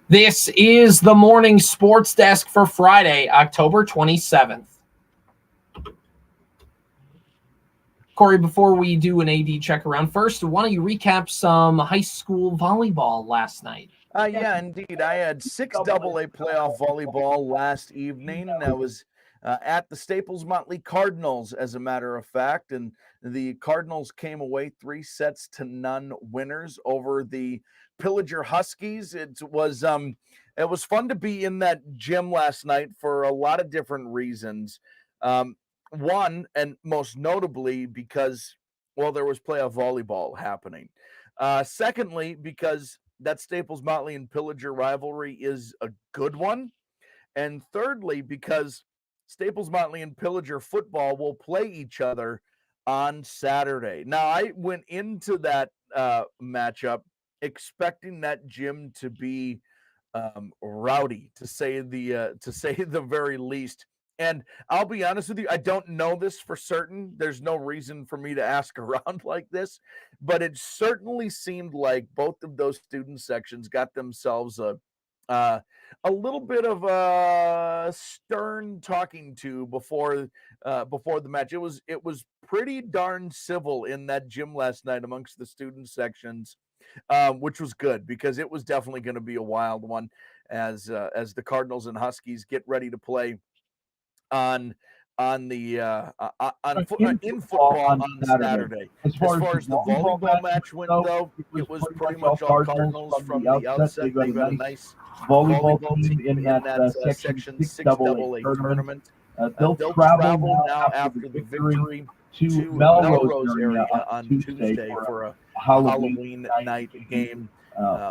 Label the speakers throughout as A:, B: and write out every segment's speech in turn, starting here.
A: This is the morning sports desk for Friday, October 27th. Corey, before we do an AD check around, first, why don't you recap some high school volleyball last night?
B: Yeah, indeed. I had 6 AA playoff volleyball last evening. I was at the Staples-Motley Cardinals, as a matter of fact, and the Cardinals came away 3-0 winners over the Pillager Huskies. It was fun to be in that gym last night for a lot of different reasons. One, and most notably because, well, there was playoff volleyball happening. Secondly, because that Staples-Motley and Pillager rivalry is a good one. And thirdly, because Staples-Motley and Pillager football will play each other on Saturday. Now, I went into that matchup expecting that gym to be rowdy, to say the very least. And I'll be honest with you, I don't know this for certain. There's no reason for me to ask around like this, but it certainly seemed like both of those student sections got themselves a little bit of a stern talking to before the match. It was pretty darn civil in that gym last night amongst the student sections, which was good because it was definitely going to be a wild one as the Cardinals and Huskies get ready to play in football on Saturday. As far as the volleyball match went, though, it was pretty much all Cardinals from the outset. They got a nice volleyball team in that Section 6 AA tournament. They'll travel now after the victory to Melrose area on Tuesday for a Halloween night game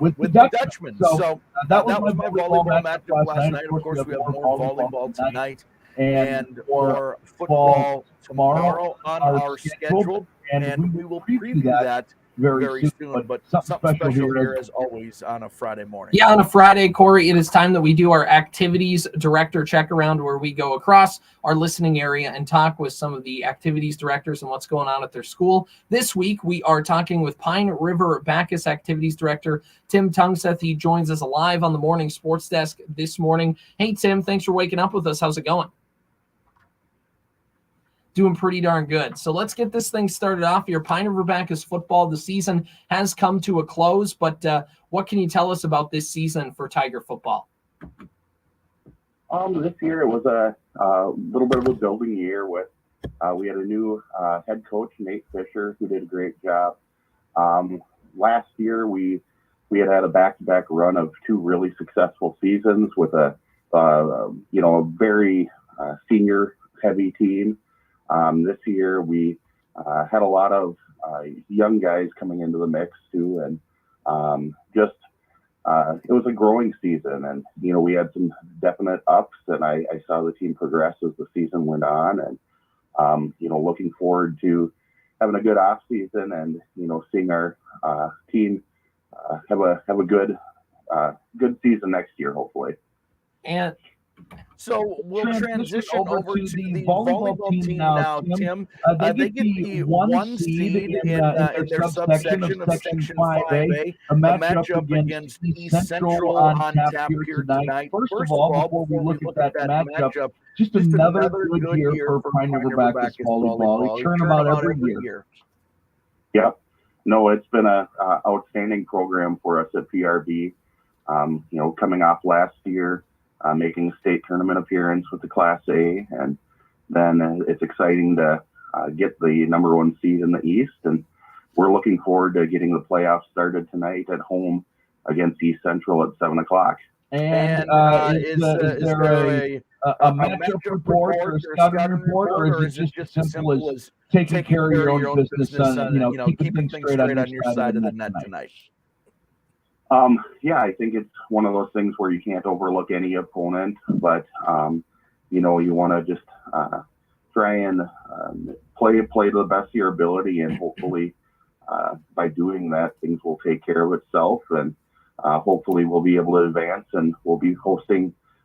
B: with the Dutchmen. So that was my volleyball matchup last night. Of course, we have more volleyball tonight and for football tomorrow on our schedule, and we will preview that very soon. But something special here, as always, on a Friday morning.
A: Yeah, on a Friday, Corey, it is time that we do our activities director check around, where we go across our listening area and talk with some of the activities directors and what's going on at their school. This week, we are talking with Pine River-Backus activities director Tim Tungseth. He joins us live on the morning sports desk this morning. Hey, Tim, thanks for waking up with us. How's it going? Doing pretty darn good. So let's get this thing started off here. Pine River-Backus football, the season has come to a close, but what can you tell us about this season for Tiger football?
C: This year it was a little bit of a building year. With we had a new head coach, Nate Fisher, who did a great job. Last year we had a back-to-back run of 2 really successful seasons with a very senior heavy team. This year we had a lot of young guys coming into the mix too, and it was a growing season, and we had some definite ups, and I saw the team progress as the season went on, and looking forward to having a good off season and seeing our team have a good season next year, hopefully.
A: And
B: so we'll transition over to the volleyball team now, Tim. They get the 1 seed in their subsection of Section 5A, a matchup against East Central on tap here tonight. First of all, before we look at that matchup, just another good year for Pine River-Backus volleyball. They turn them out every year.
C: Yeah. No, it's been an outstanding program for us at PRB. Coming off last year, making a state tournament appearance with the Class A, and then it's exciting to get the number 1 seed in the East, and we're looking forward to getting the playoffs started tonight at home against East Central at 7:00.
B: And is there a matchup report or a scouting report, or is it just as simple as taking care of your own business and keeping things straight on your side of the net tonight?
C: Yeah, I think it's one of those things where you can't overlook any opponent, but you want to just try and play to the best of your ability, and hopefully by doing that, things will take care of itself, and hopefully we'll be able to advance, and we'll be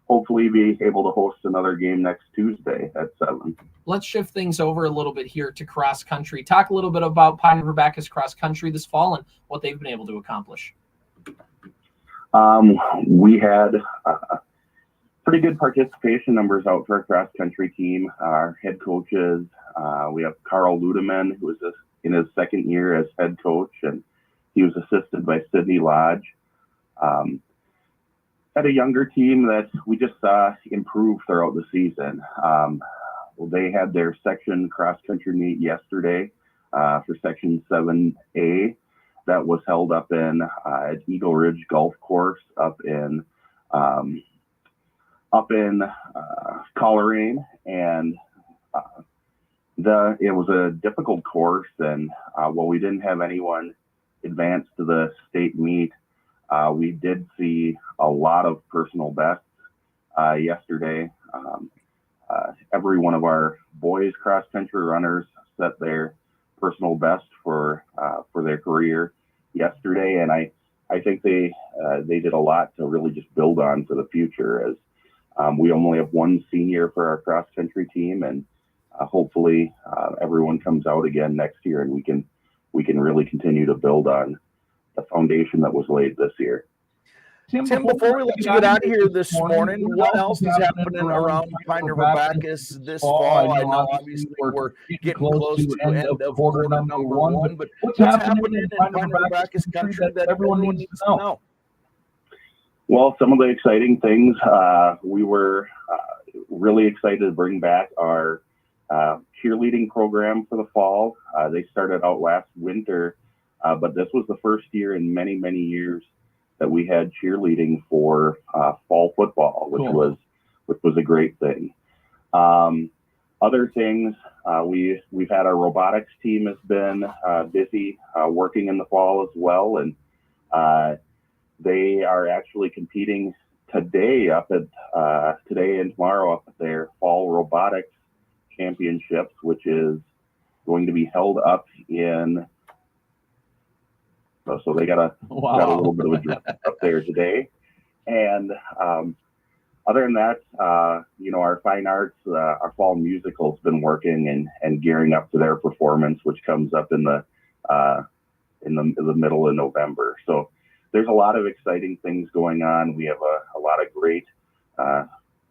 C: hopefully be able to host another game next Tuesday at 7.
A: Let's shift things over a little bit here to cross country. Talk a little bit about Pine River-Backus cross country this fall and what they've been able to accomplish.
C: We had pretty good participation numbers out for our cross country team. Our head coaches, we have Carl Ludeman, who is in his second year as head coach, and he was assisted by Sydney Lodge. Had a younger team that we just saw improve throughout the season. They had their section cross country meet yesterday for section 7A. That was held up in at Eagle Ridge Golf Course up in Coleraine, and it was a difficult course. And while we didn't have anyone advance to the state meet, we did see a lot of personal bests yesterday. Every one of our boys cross country runners set their personal best for their career yesterday, and I think they did a lot to really just build on for the future, as we only have one senior for our cross country team, and hopefully everyone comes out again next year, and we can really continue to build on the foundation that was laid this year.
B: Tim, before we let you get out of here this morning, what else is happening around Pine River-Backus this fall? I know obviously we're getting close to end of quarter number one, but what's happening in Pine River-Backus country that everyone needs to know?
C: Well, some of the exciting things, we were really excited to bring back our cheerleading program for the fall. They started out last winter, but this was the first year in many, many years that we had cheerleading for fall football, which was a great thing. Other things, we've had our robotics team has been busy working in the fall as well, and they are actually competing today and tomorrow up at their fall robotics championships, which is going to be held up in. So they got a little bit of a drop up there today. And other than that, our fine arts, our fall musical's been working and gearing up to their performance, which comes up in the middle of November. So there's a lot of exciting things going on. We have a lot of great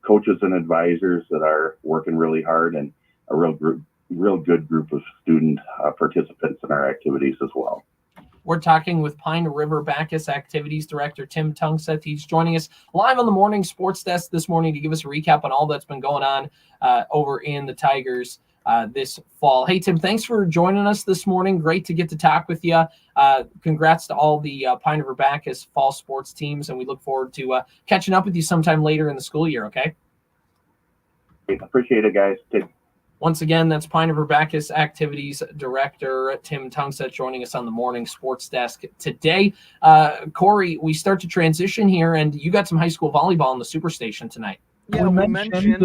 C: coaches and advisors that are working really hard, and a real good group of student participants in our activities as well.
A: We're talking with Pine River-Backus Activities Director Tim Tungseth. He's joining us live on the morning sports desk this morning to give us a recap on all that's been going on over in the Tigers this fall. Hey, Tim, thanks for joining us this morning. Great to get to talk with you. Congrats to all the Pine River-Backus fall sports teams, and we look forward to catching up with you sometime later in the school year, okay?
C: Appreciate it, guys.
A: Once again, that's Pine River-Backus Activities Director Tim Tungseth joining us on the morning sports desk today. Corey, we start to transition here, and you got some high school volleyball in the Superstation tonight.
B: Yeah, we mentioned,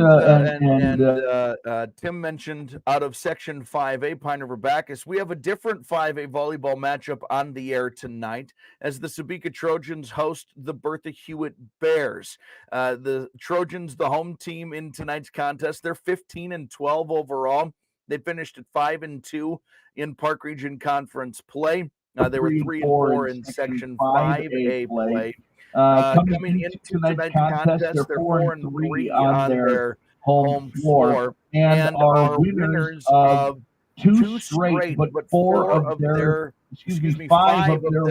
B: Tim mentioned out of Section 5A, Pine River-Backus, we have a different 5A volleyball matchup on the air tonight as the Sebeka Trojans host the Bertha Hewitt Bears. The Trojans, the home team in tonight's contest, they're 15-12 overall. They finished at 5-2 in Park Region Conference play. They were 3-4 in Section 5A play. Coming into tonight's contest, they're 4-3 on their home floor, and are winners of two straight, but five of their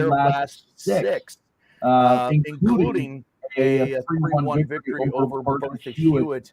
B: last six, including a 3-1 victory over Bertha Hewitt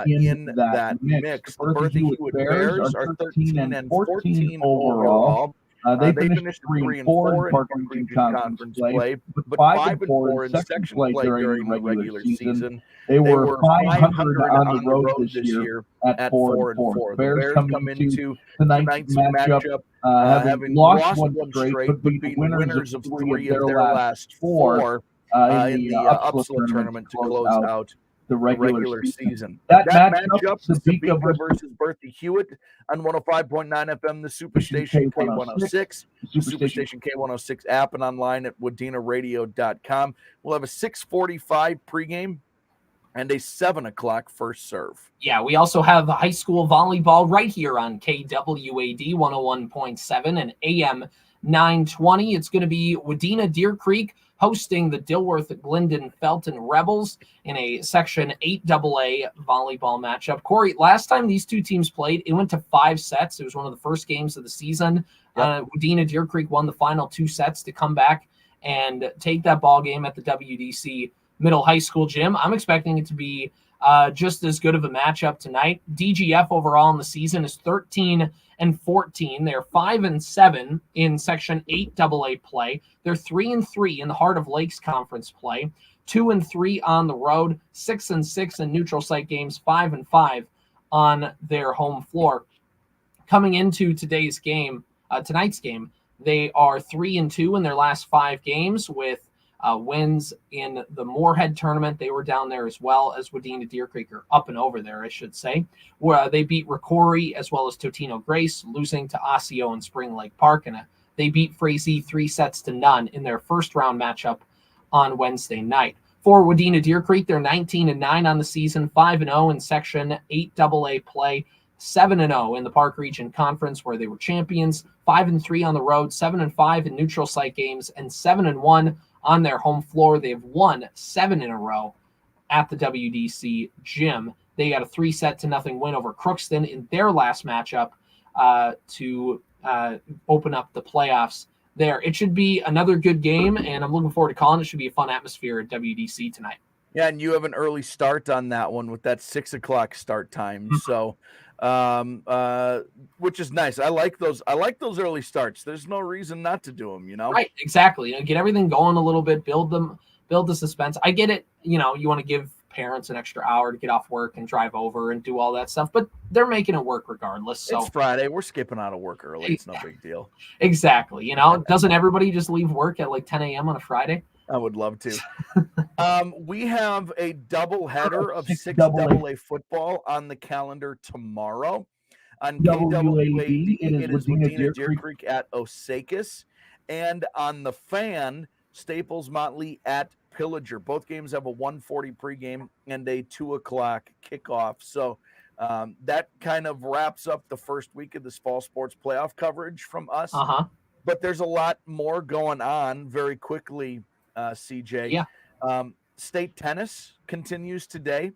B: in that mix. The Bertha Hewitt Bears are 13-14 overall. They finished 3-4 in Park Region Conference play, but 5-4 in section play during the regular season. They were 500 on the road this year at 4-4. The Bears come into tonight's matchup having lost one straight, but being winners of three of their last four in the Upsala tournament to close out the regular season. That matchup, Sebeka versus Bertha Hewitt on 105.9 FM, the Superstation K106, the Superstation K106 app, and online at WadenaRadio.com. We'll have a 6:45 pregame and a 7 o'clock first serve.
A: Yeah, we also have high school volleyball right here on KWAD 101.7 and AM 920. It's going to be Wadena Deer Creek hosting the Dilworth Glendon Felton Rebels in a Section 8AA volleyball matchup. Corey, last time these two teams played, it went to 5 sets. It was one of the first games of the season. Wadena Deer Creek won the final 2 sets to come back and take that ball game at the WDC Middle High School gym. I'm expecting it to be just as good of a matchup tonight. DGF overall in the season is 13-14. They're 5-7 in Section 8AA play. They're 3-3 in the Heart of Lakes Conference play. 2-3 on the road. 6-6 in neutral site games. 5-5 on their home floor. Coming into tonight's game, they are 3-2 in their last 5 games with wins in the Moorhead tournament. They were down there as well as Wadena Deer Creek, or up and over there, I should say, where they beat Ricori as well as Totino Grace, losing to Osseo and Spring Lake Park. And they beat Frazee 3-0 in their first round matchup on Wednesday night. For Wadena Deer Creek, they're 19-9 on the season, 5-0 in Section 8AA play, 7-0 in the Park Region Conference where they were champions, 5-3 on the road, 7-5 in neutral site games, and 7-1 on their home floor. They've won 7 in a row at the WDC gym. They got a 3-0 win over Crookston in their last matchup to open up the playoffs there. It should be another good game, and I'm looking forward to calling. It should be a fun atmosphere at WDC tonight.
B: Yeah, and you have an early start on that one with that 6 o'clock start time. So, which is nice. I like those early starts. There's no reason not to do them,
A: Right, exactly. Get everything going a little bit, build the suspense. I get it. You want to give parents an extra hour to get off work and drive over and do all that stuff, but they're making it work regardless. So
B: it's Friday. We're skipping out of work early. It's no big deal.
A: Exactly. Doesn't everybody just leave work at like 10 a.m. on a Friday?
B: I would love to. We have a double header of 6AA football on the calendar tomorrow. On KWAD, it is Wadena Deer Creek at Osakis. And on the Fan, Staples-Motley at Pillager. Both games have a 1:40 pregame and a 2 o'clock kickoff. So that kind of wraps up the first week of this fall sports playoff coverage from us. But there's a lot more going on very quickly, CJ.
A: Yeah.
B: State tennis continues today.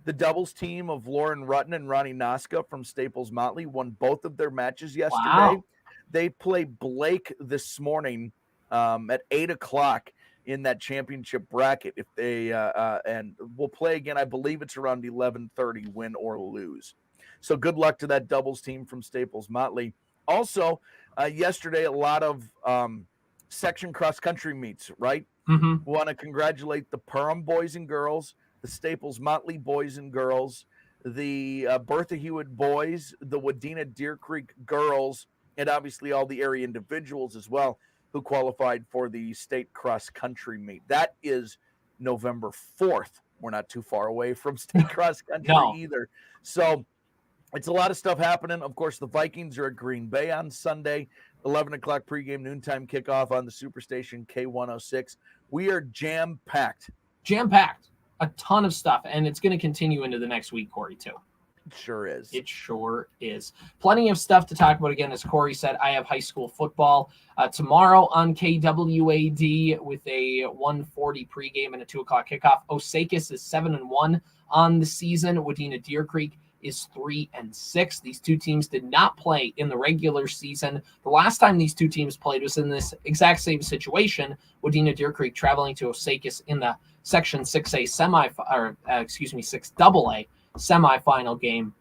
B: The doubles team of Lauren Rutten and Ronnie Noska from Staples-Motley won both of their matches yesterday.
A: Wow.
B: They play Blake this morning at 8 o'clock in that championship bracket. If they and we'll play again, I believe it's around 11:30, win or lose. So good luck to that doubles team from Staples-Motley. Also, yesterday, a lot of section cross-country meets, right?
A: Mm-hmm.
B: We want to congratulate the Perham boys and girls, the Staples-Motley boys and girls, the Bertha Hewitt boys, the Wadena Deer Creek girls, and obviously all the area individuals as well who qualified for the state cross-country meet. That is November 4th. We're not too far away from state cross-country either. So it's a lot of stuff happening. Of course, the Vikings are at Green Bay on Sunday, 11 o'clock pregame, noontime kickoff on the Superstation K106. We are jam-packed.
A: Jam-packed. A ton of stuff, and it's going to continue into the next week, Corey, too.
B: It sure is.
A: It sure is. Plenty of stuff to talk about. Again, as Corey said, I have high school football tomorrow on KWAD with a 1:40 pregame and a 2 o'clock kickoff. Osakis is 7-1 on the season. Wadena Deer Creek is 3-6. These two teams did not play in the regular season. The last time these two teams played was in this exact same situation. Wadena Deer Creek traveling to Osakis in the Section 6A 6AA semifinal game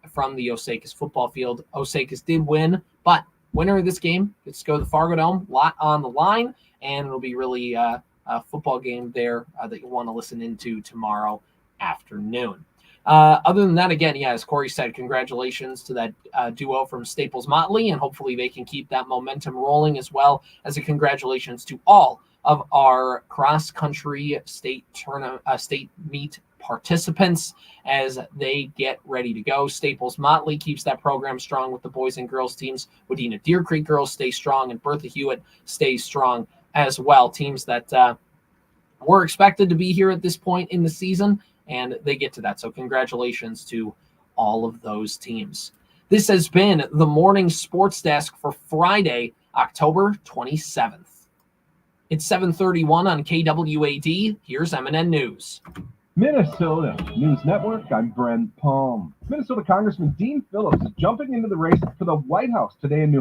A: from the Osakis football field. Osakis did win, but winner of this game gets to go to the Fargo Dome, lot on the line, and it'll be really a football game there that you want to listen into tomorrow afternoon. Other than that, again, as Corey said, congratulations to that duo from Staples-Motley, and hopefully they can keep that momentum rolling, as well as a congratulations to all of our cross-country state meet participants as they get ready to go. Staples-Motley keeps that program strong with the boys and girls teams. Wadena Deer Creek girls stay strong, and Bertha Hewitt stays strong as well. Teams that were expected to be here at this point in the season, and they get to that. So congratulations to all of those teams. This has been the Morning Sports Desk for Friday, October 27th. It's 7:31 on KWAD. Here's MNN News.
D: Minnesota News Network, I'm Brent Palm. Minnesota Congressman Dean Phillips is jumping into the race for the White House today in New